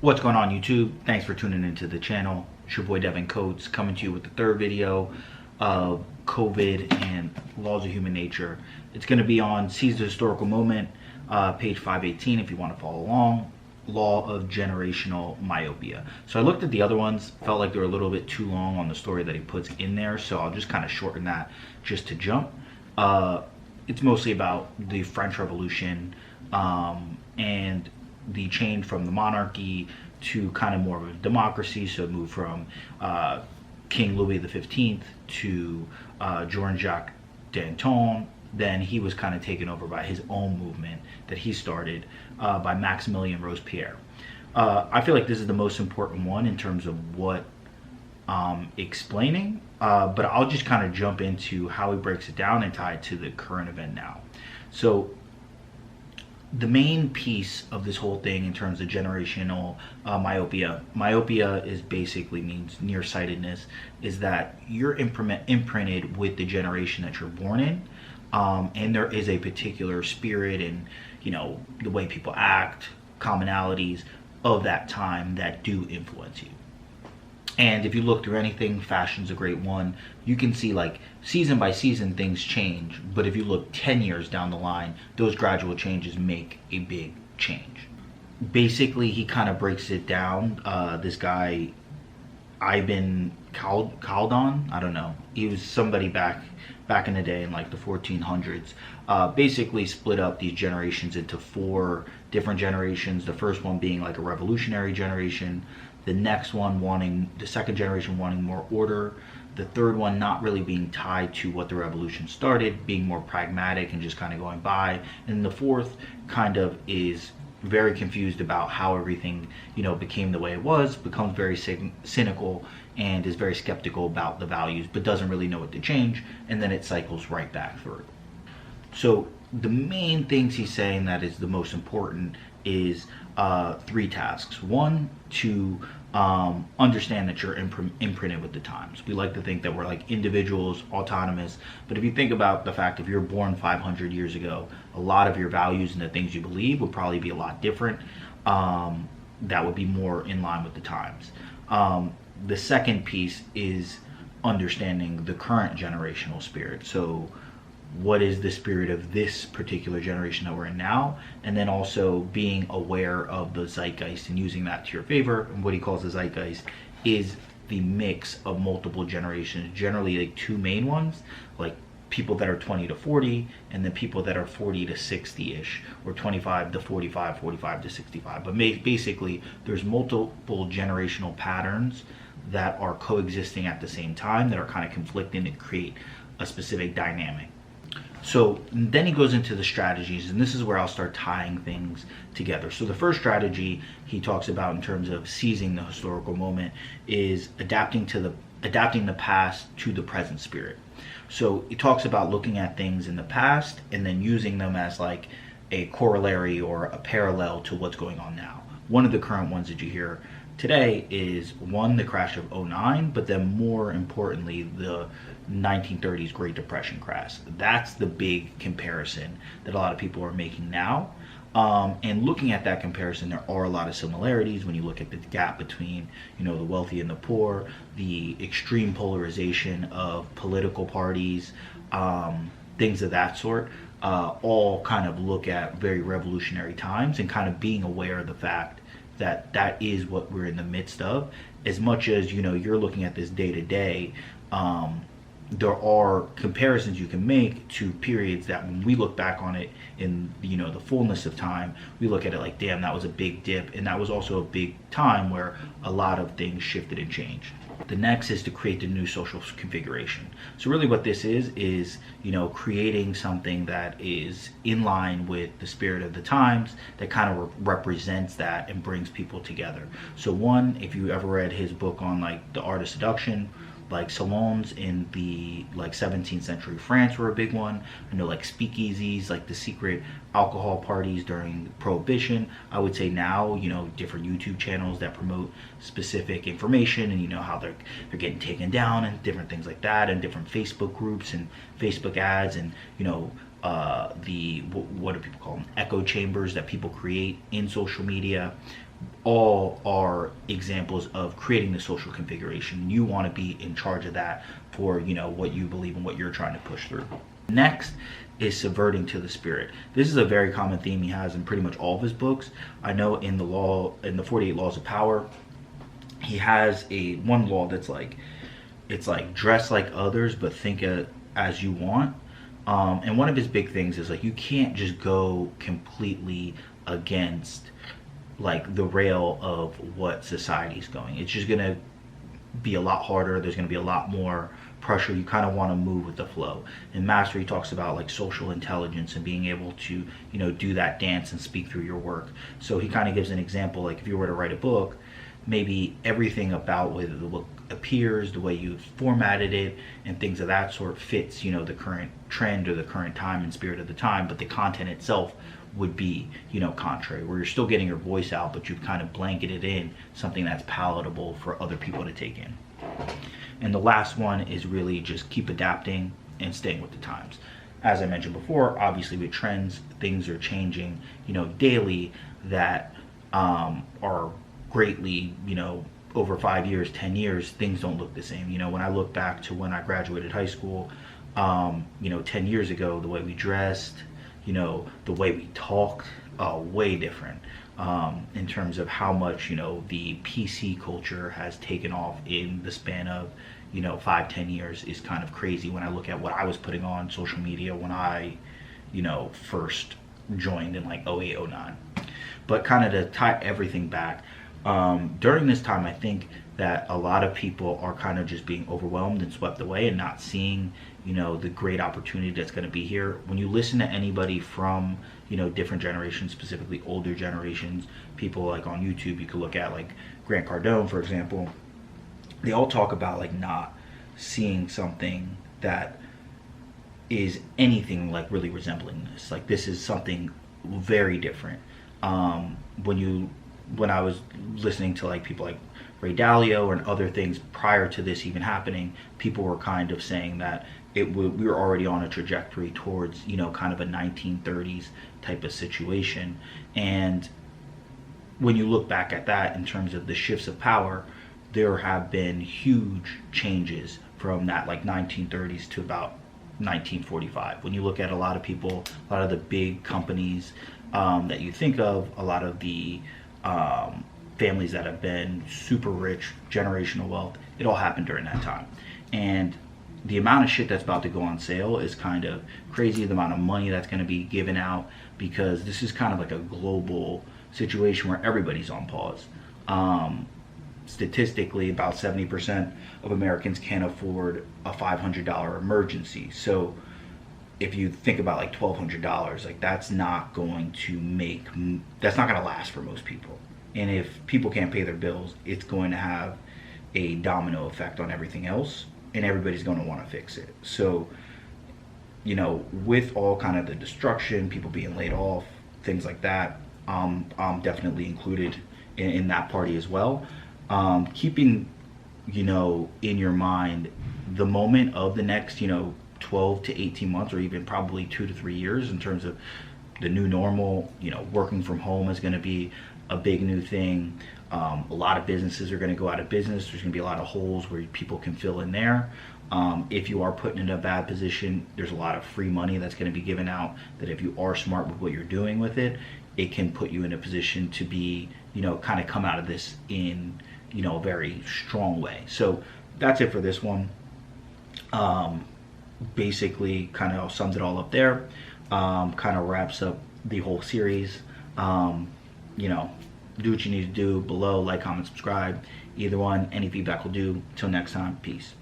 What's going on, YouTube? Thanks for tuning into the channel. It's your boy Devin Coates coming to you with the third video of COVID and laws of human nature. It's going to be on Seize the Historical Moment, page 518 if you want to follow along. Law of generational myopia. So I looked at the other ones, felt like they were a little bit too long on the story that he puts in there, so I'll just kind of shorten that just to jump. It's mostly about the French Revolution and the change from the monarchy to kind of more of a democracy. So it moved from King Louis XV to Jean-Jacques Danton. Then he was kind of taken over by his own movement that he started by Maximilien Robespierre. I feel like this is the most important one in terms of what explaining, but I'll just kind of jump into how he breaks it down and tie it to the current event now. So the main piece of this whole thing in terms of generational myopia is basically means nearsightedness, is that you're imprinted with the generation that you're born in, and there is a particular spirit and the way people act, commonalities of that time that do influence you. And if you look through anything, fashion's a great one. You can see like season by season things change, but if you look 10 years down the line, those gradual changes make a big change. Basically, he kind of breaks it down. This guy, Ibn Khaldun, I don't know. He was somebody back in the day in like the 1400s. Basically split up these generations into 4 different generations. The first one being like a revolutionary generation. The next one the second generation wanting more order. The third one not really being tied to what the revolution started, being more pragmatic and just kind of going by. And the fourth kind of is very confused about how everything, became the way it was, becomes very cynical and is very skeptical about the values, but doesn't really know what to change. And then it cycles right back through. So the main things he's saying that is the most important is 3 tasks. 1, to understand that you're imprinted with the times. We like to think that we're like individuals, autonomous, but if you think about the fact if you're born 500 years ago, a lot of your values and the things you believe would probably be a lot different. That would be more in line with the times. The second piece is understanding the current generational spirit. So what is the spirit of this particular generation that we're in now, and then also being aware of the zeitgeist and using that to your favor. And what he calls the zeitgeist is the mix of multiple generations, generally like 2 main ones, like people that are 20 to 40 and then people that are 40 to 60-ish, or 25 to 45, 45 to 65. But basically there's multiple generational patterns that are coexisting at the same time that are kind of conflicting to create a specific dynamic. So then he goes into the strategies, and this is where I'll start tying things together. So the first strategy he talks about in terms of seizing the historical moment is adapting the past to the present spirit. So he talks about looking at things in the past and then using them as like a corollary or a parallel to what's going on now. One of the current ones that you hear today is the crash of '09, but then more importantly, the 1930s Great Depression crash. That's the big comparison that a lot of people are making now. And looking at that comparison, there are a lot of similarities when you look at the gap between, the wealthy and the poor, the extreme polarization of political parties, things of that sort. All kind of look at very revolutionary times and kind of being aware of the fact that is what we're in the midst of. As much as you're looking at this day to day, there are comparisons you can make to periods that when we look back on it in the fullness of time, we look at it like, damn, that was a big dip, and that was also a big time where a lot of things shifted and changed. The next is to create the new social configuration. So really what this is creating something that is in line with the spirit of the times, that kind of represents that and brings people together. So one, if you ever read his book on like the art of seduction, like salons in the 17th century France were a big one. I know like speakeasies, like the secret alcohol parties during Prohibition. I would say now, different YouTube channels that promote specific information and how they're getting taken down and different things like that, and different Facebook groups and Facebook ads and what do people call them, echo chambers that people create in social media. all are examples of creating the social configuration. You want to be in charge of that for, what you believe and what you're trying to push through. Next is subverting to the spirit. This is a very common theme he has in pretty much all of his books. I know in the 48 Laws of Power, he has one law that's like, it's like dress like others, but think as you want. And one of his big things is like, you can't just go completely against like the rail of what society's going. It's just gonna be a lot harder. There's gonna be a lot more pressure. You kind of want to move with the flow. In Mastery, he talks about like social intelligence and being able to, do that dance and speak through your work. So he kind of gives an example, like if you were to write a book, maybe everything about whether the book appears, the way you've formatted it, and things of that sort fits, the current trend or the current time and spirit of the time, but the content itself would be, contrary, where you're still getting your voice out, but you've kind of blanketed in something that's palatable for other people to take in. And the last one is really just keep adapting and staying with the times. As I mentioned before, obviously with trends, things are changing, daily, that are greatly, over 5 years, 10 years, things don't look the same. When I look back to when I graduated high school, 10 years ago, the way we dressed, the way we talked, way different. In terms of how much, the PC culture has taken off in the span of, 5-10 years is kind of crazy when I look at what I was putting on social media when I, first joined in like 08, 09. But kind of to tie everything back, during this time, I think that a lot of people are kind of just being overwhelmed and swept away and not seeing, the great opportunity that's going to be here. When you listen to anybody from, different generations, specifically older generations, people like on YouTube, you could look at like Grant Cardone, for example. They all talk about like not seeing something that is anything like really resembling this. Like this is something very different. When I was listening to like people like Ray Dalio and other things prior to this even happening, people were kind of saying that we were already on a trajectory towards, kind of a 1930s type of situation. And when you look back at that in terms of the shifts of power, there have been huge changes from that like 1930s to about 1945. When you look at a lot of people, a lot of the big companies that you think of, a lot of the families that have been super rich, generational wealth, it all happened during that time. And the amount of shit that's about to go on sale is kind of crazy, the amount of money that's going to be given out, because this is kind of like a global situation where everybody's on pause. Statistically, about 70% of Americans can't afford a $500 emergency. So if you think about like $1,200, like that's not going to last for most people. And if people can't pay their bills, it's going to have a domino effect on everything else, and everybody's going to want to fix it. So, with all kind of the destruction, people being laid off, things like that, I'm definitely included in that party as well. Keeping, in your mind the moment of the next, 12 to 18 months, or even probably 2 to 3 years, in terms of the new normal. Working from home is going to be a big new thing. A lot of businesses are going to go out of business. There's going to be a lot of holes where people can fill in there. If you are put in a bad position, there's a lot of free money that's going to be given out, that if you are smart with what you're doing with it, it can put you in a position to be, kind of come out of this in, a very strong way. So that's it for this one. Basically kind of sums it all up there. Kind of wraps up the whole series. Do what you need to do below, like, comment, subscribe, either one. Any feedback will do. Till next time, peace.